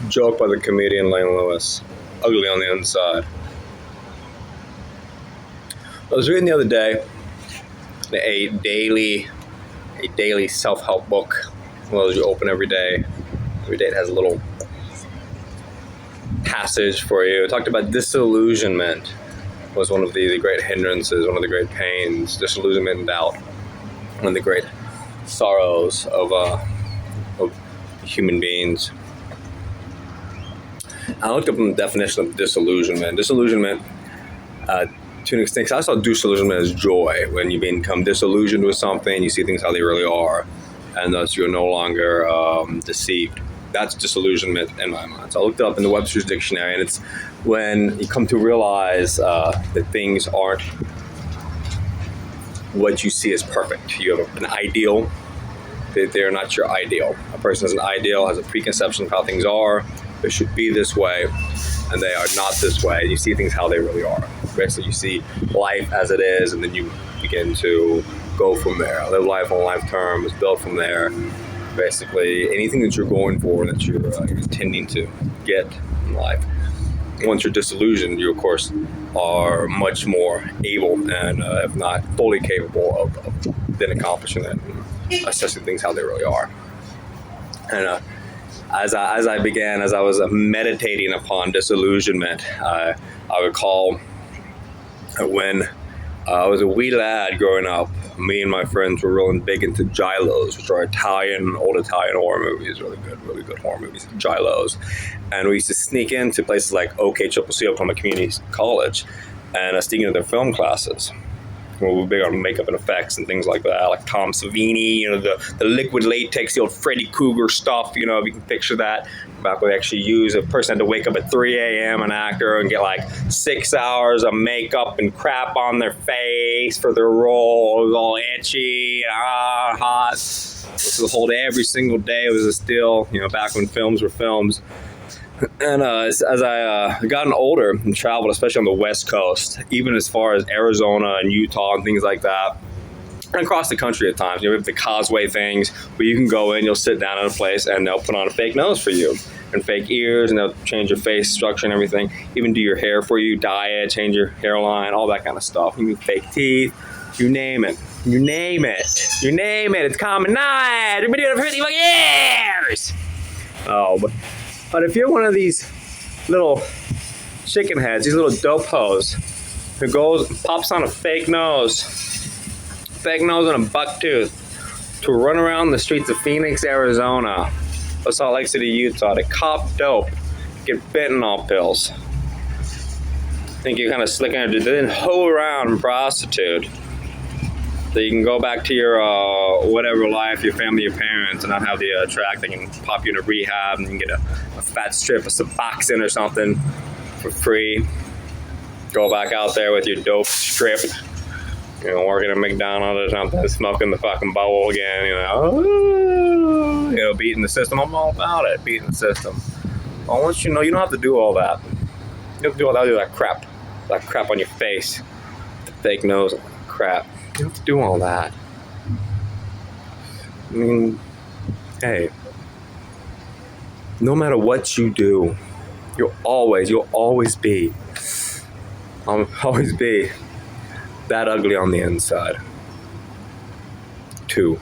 Joke by the comedian Lane Lewis. Ugly on the inside. I was reading the other day a daily self-help book. Well, you open every day. Every day it has a little passage for you. It talked about disillusionment was one of the great hindrances, one of the great pains. Disillusionment and doubt. One of the great sorrows of human beings. I looked up the definition of disillusionment. Disillusionment, to an extent, 'cause I saw disillusionment as joy. When you become disillusioned with something, you see things how they really are, and thus you're no longer deceived. That's disillusionment in my mind. So I looked it up in the Webster's Dictionary, and it's when you come to realize that things aren't what you see as perfect. You have an ideal. They're not your ideal. A person has an ideal, has a preconception of how things are. They should be this way, and they are not this way. You see things how they really are. Basically, you see life as it is, and then you begin to go from there. Live life on life terms, build from there. Basically, anything that you're going for, that you're intending to get in life. Once you're disillusioned, you, of course, are much more able and, if not fully capable of then accomplishing it and assessing things how they really are. And as I was meditating upon disillusionment, I recall when I was a wee lad growing up, me and my friends were really big into giallos, which are old Italian horror movies, really good horror movies, giallos. And we used to sneak into places like OKCCC, Oklahoma Community College, and sneak into their film classes. We were big on makeup and effects and things like that, like Tom Savini, the liquid latex, the old Freddy Krueger stuff, if you can picture that. Back when they actually used, a person had to wake up at 3 a.m., an actor, and get like 6 hours of makeup and crap on their face for their role. It was all itchy, hot. This was the whole day, every single day. It was still, back when films were films. And as I gotten older and traveled, especially on the West Coast, even as far as Arizona and Utah and things like that, and across the country at times, we have the Causeway things where you can go in, you'll sit down in a place, and they'll put on a fake nose for you and fake ears, and they'll change your face structure and everything, even do your hair for you, dye it, change your hairline, all that kind of stuff. You can fake teeth, you name it. It's common night. We've been doing it for 50 years. But if you're one of these little chicken heads, these little dope hoes, who pops on a fake nose and a buck tooth to run around the streets of Phoenix, Arizona, or Salt Lake City, Utah, to cop dope, get fentanyl pills, think you're kind of slick and then hoe around and prostitute, so you can go back to your whatever life, your family, your parents, and not have the track. They can pop you in a rehab and you can get a fat strip of Suboxone or something for free. Go back out there with your dope strip, working at McDonald's or something, smoking the fucking bowl again, beating the system. I'm all about it, beating the system. Well, once you don't have to do all that. You don't have to do all that, do that crap on your face, the fake nose, crap. You don't have to do all that. I mean, hey, no matter what you do, you'll always be that ugly on the inside. 2.